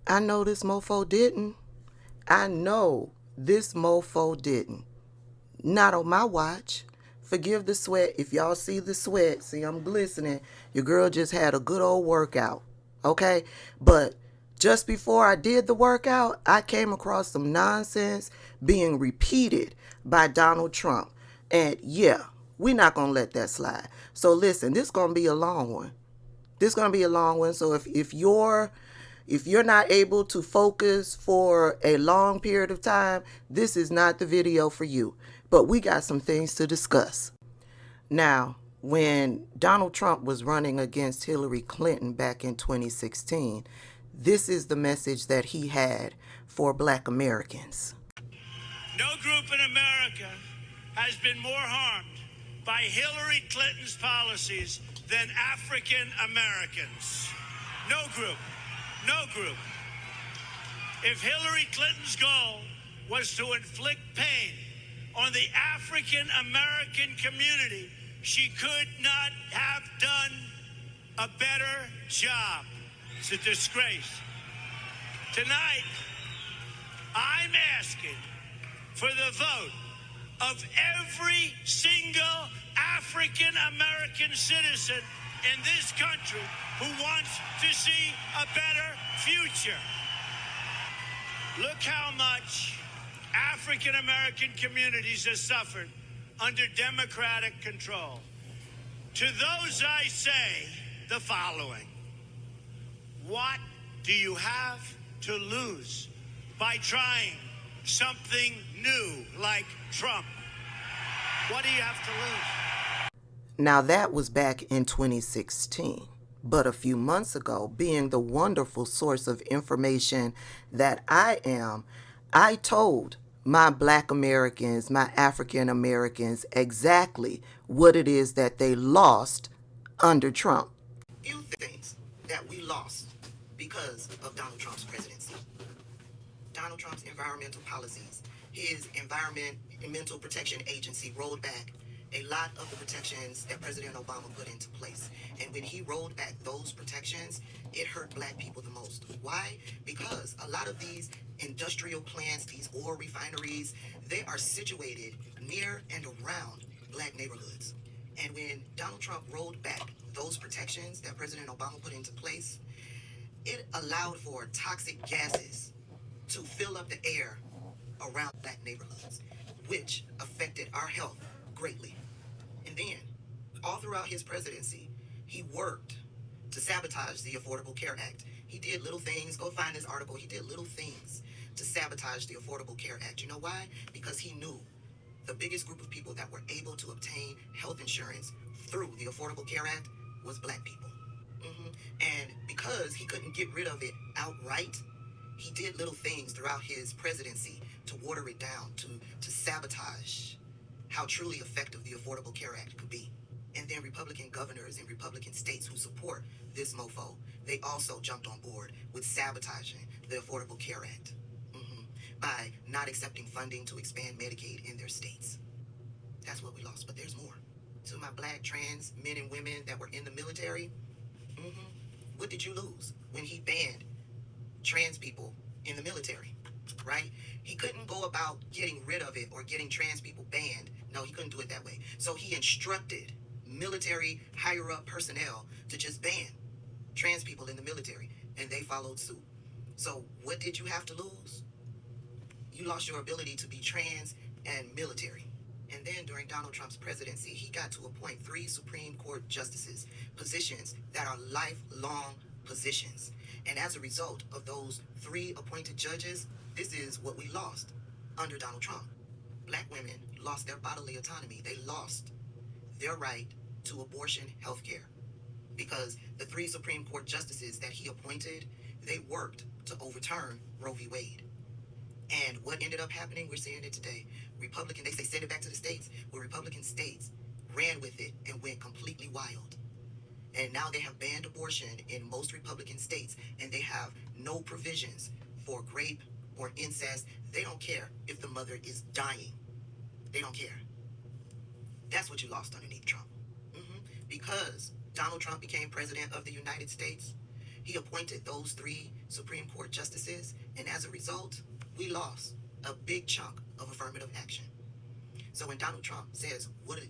I know this mofo didn't. I know this mofo didn't. Not on my watch. Forgive the sweat. If y'all see the sweat, see I'm glistening. Your girl just had a good old workout. Okay? But just before I did the workout, I came across some nonsense being repeated by Donald Trump. And yeah, we're not going to let that slide. So listen, this is going to be a long one. This is going to be a long one. So if you're not able to focus for a long period of time, this is not the video for you. But we got some things to discuss. Now, when Donald Trump was running against Hillary Clinton back in 2016, this is the message that he had for Black Americans. No group in America has been more harmed by Hillary Clinton's policies than African Americans. No group. No group. If Hillary Clinton's goal was to inflict pain on the African American community, she could not have done a better job. It's a disgrace. Tonight, I'm asking for the vote of every single African American citizen in this country who wants to see a better future. Look how much African American communities have suffered under Democratic control. To those I say the following: what do you have to lose by trying something new like Trump? What do you have to lose? Now that was back in 2016. But a few months ago, being the wonderful source of information that I am, I told my Black Americans, my African Americans, exactly what it is that they lost under Trump. Few things that we lost because of Donald Trump's presidency. Donald Trump's environmental policies. His Environmental Protection Agency rolled back a lot of the protections that President Obama put into place. And when he rolled back those protections, it hurt Black people the most. Why? Because a lot of these industrial plants, these oil refineries, they are situated near and around Black neighborhoods. And when Donald Trump rolled back those protections that President Obama put into place, it allowed for toxic gases to fill up the air around Black neighborhoods, which affected our health greatly. And then, all throughout his presidency, he worked to sabotage the Affordable Care Act. He did little things. Go find this article. He did little things to sabotage the Affordable Care Act. You know why? Because he knew the biggest group of people that were able to obtain health insurance through the Affordable Care Act was Black people. And because he couldn't get rid of it outright, he did little things throughout his presidency to water it down, to sabotage how truly effective the Affordable Care Act could be. And then Republican governors in Republican states who support this mofo, they also jumped on board with sabotaging the Affordable Care Act by not accepting funding to expand Medicaid in their states. That's what we lost, but there's more. To my Black trans men and women that were in the military, what did you lose when he banned trans people in the military, right? He couldn't go about getting rid of it or getting trans people banned. No, he couldn't do it that way. So he instructed military higher up personnel to just ban trans people in the military, and they followed suit. So what did you have to lose? You lost your ability to be trans and military. And then during Donald Trump's presidency, he got to appoint 3 Supreme Court justices, positions that are lifelong positions. And as a result of those 3 appointed judges, this is what we lost under Donald Trump. Black women lost their bodily autonomy. They lost their right to abortion health care because the 3 Supreme Court justices that he appointed, they worked to overturn Roe v. Wade. And what ended up happening, we're seeing it today. They say send it back to the states, where Republican states ran with it and went completely wild. And now they have banned abortion in most Republican states, and they have no provisions for rape or incest. They don't care if the mother is dying. They don't care. That's what you lost underneath Trump. Because Donald Trump became president of the United States, He appointed those 3 Supreme Court justices, and as a result, we lost a big chunk of affirmative action. So when Donald Trump says, what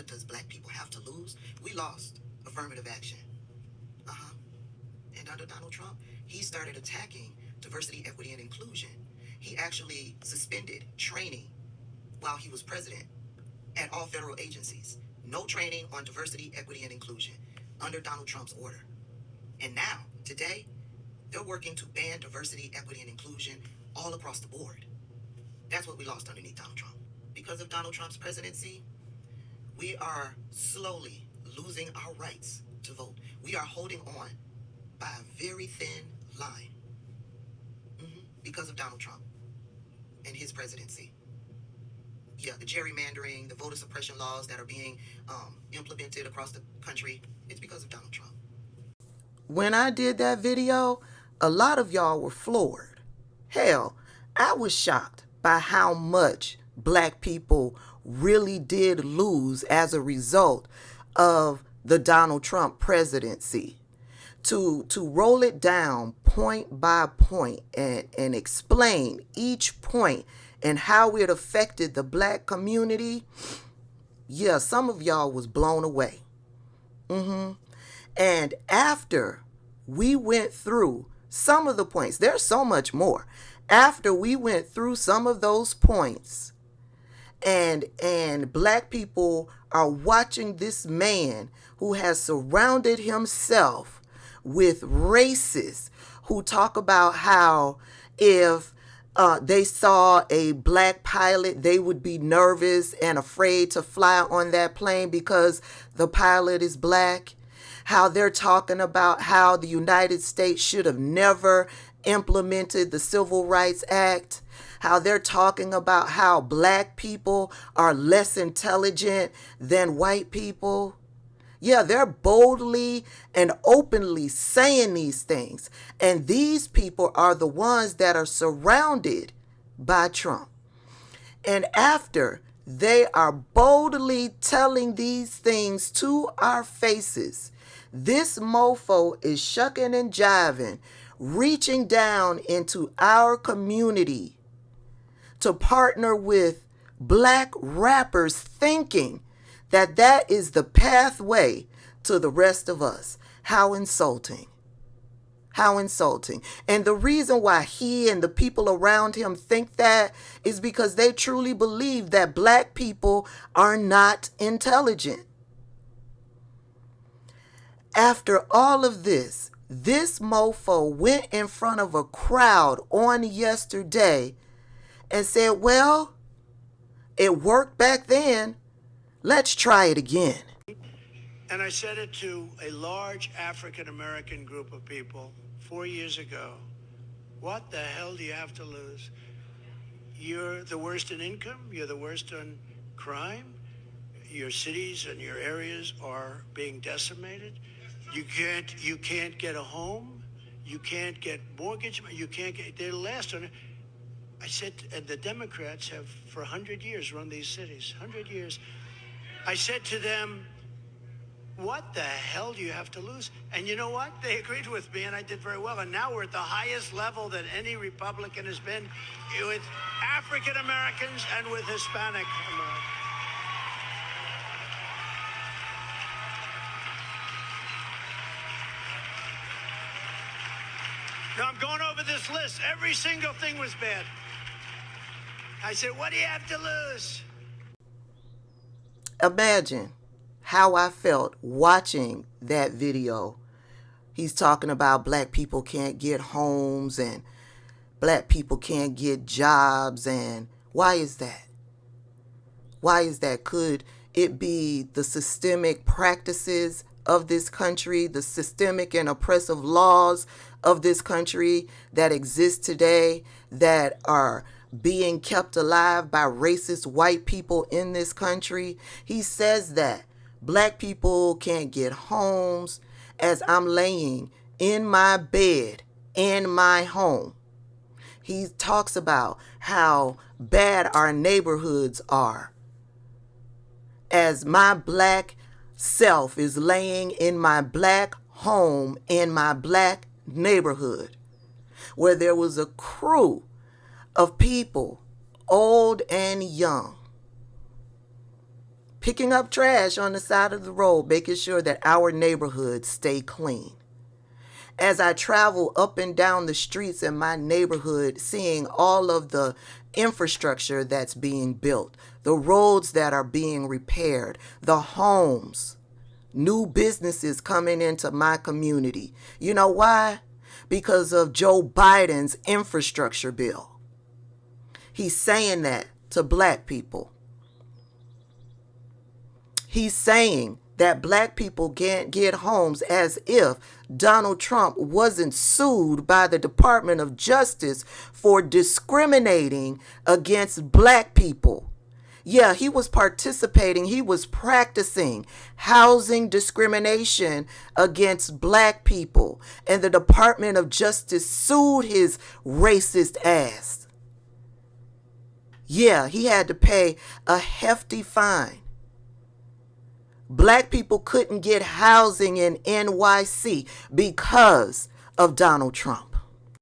does black people have to lose? We lost affirmative action. And under Donald Trump, he started attacking diversity, equity, and inclusion. He actually suspended training while he was president at all federal agencies. No training on diversity, equity, and inclusion under Donald Trump's order. And now, today, they're working to ban diversity, equity, and inclusion all across the board. That's what we lost underneath Donald Trump. Because of Donald Trump's presidency, we are slowly losing our rights to vote. We are holding on by a very thin line because of Donald Trump and his presidency. Yeah, the gerrymandering, the voter suppression laws that are being implemented across the country, it's because of Donald Trump. When I did that video, a lot of y'all were floored. Hell, I was shocked by how much black people really did lose as a result of the Donald Trump presidency. To roll it down point by point and explain each point and how it affected the black community, yeah, some of y'all was blown away. And after we went through some of the points, there's so much more. After we went through some of those points, and black people are watching this man who has surrounded himself with racists who talk about how if they saw a black pilot, they would be nervous and afraid to fly on that plane because the pilot is black. How they're talking about how the United States should have never implemented the Civil Rights Act. How they're talking about how black people are less intelligent than white people. Yeah, they're boldly and openly saying these things. And these people are the ones that are surrounded by Trump. And after they are boldly telling these things to our faces, this mofo is shucking and jiving, reaching down into our community to partner with black rappers, thinking that that is the pathway to the rest of us. How insulting. How insulting. And the reason why he and the people around him think that is because they truly believe that black people are not intelligent. After all of this mofo went in front of a crowd on yesterday and said, well, it worked back then. Let's try it again. And I said it to a large African-American group of people 4 years ago. What the hell do you have to lose? You're the worst in income. You're the worst on crime. Your cities and your areas are being decimated. You can't get a home. You can't get mortgage. You can't get, they're last on it. I said, and the Democrats have for 100 years run these cities, 100 years. I said to them, what the hell do you have to lose? And you know what? They agreed with me, and I did very well. And now we're at the highest level that any Republican has been with African Americans and with Hispanic Americans. Now I'm going over this list. Every single thing was bad. I said, what do you have to lose? Imagine how I felt watching that video. He's talking about black people can't get homes and black people can't get jobs. And why is that? Why is that? Could it be the systemic practices of this country, the systemic and oppressive laws of this country that exist today that are being kept alive by racist white people in this country? He says that black people can't get homes as I'm laying in my bed in my home. He talks about how bad our neighborhoods are as my black self is laying in my black home in my black neighborhood where there was a crew of people, old and young, picking up trash on the side of the road, making sure that our neighborhoods stay clean. As I travel up and down the streets in my neighborhood, seeing all of the infrastructure that's being built, the roads that are being repaired, the homes, new businesses coming into my community. You know why? Because of Joe Biden's infrastructure bill. He's saying that to black people. He's saying that black people can't get homes, as if Donald Trump wasn't sued by the Department of Justice for discriminating against black people. Yeah, he was participating, he was practicing housing discrimination against black people, and the Department of Justice sued his racist ass. Yeah, he had to pay a hefty fine. Black people couldn't get housing in NYC because of Donald Trump.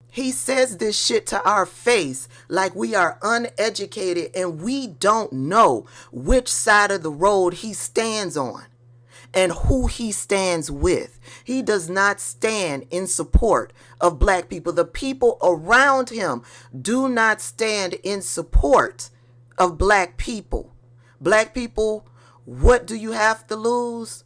He says this shit to our face like we are uneducated and we don't know which side of the road he stands on and who he stands with. He does not stand in support of black people. The people around him do not stand in support of black people. Black people, what do you have to lose?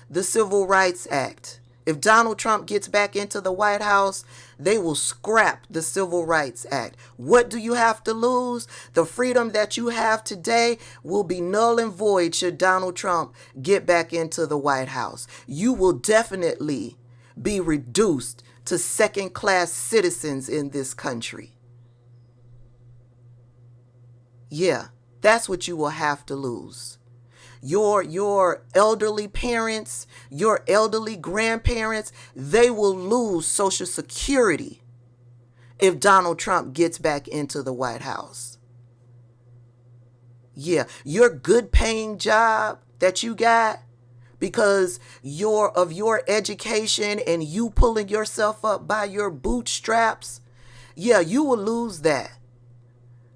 The Civil Rights Act. If Donald Trump gets back into the White House, they will scrap the Civil Rights Act. What do you have to lose? The freedom that you have today will be null and void should Donald Trump get back into the White House. You will definitely be reduced to second-class citizens in this country. Yeah, that's what you will have to lose. Your elderly parents, your elderly grandparents, they will lose Social Security if Donald Trump gets back into the White House. Yeah, your good paying job that you got because of your education and you pulling yourself up by your bootstraps, yeah, you will lose that.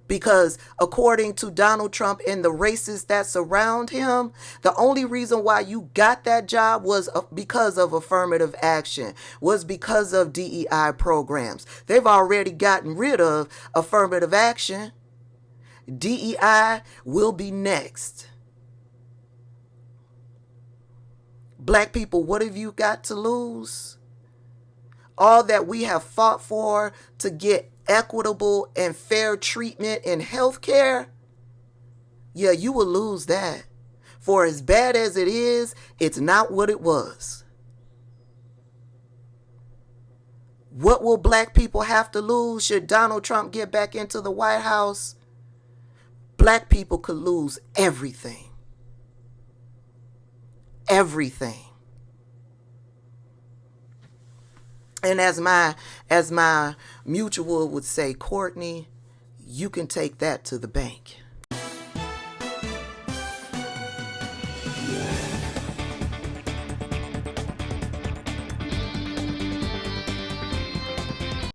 Because according to Donald Trump and the racists that surround him, the only reason why you got that job was because of affirmative action, was because of DEI programs. They've already gotten rid of affirmative action. DEI will be next. Black people, what have you got to lose? All that we have fought for to get equitable and fair treatment in healthcare, yeah, you will lose that. For as bad as it is, it's not what it was. What will black people have to lose should Donald Trump get back into the White House? Black people could lose everything. Everything. And as my mutual would say, Courtney, you can take that to the bank.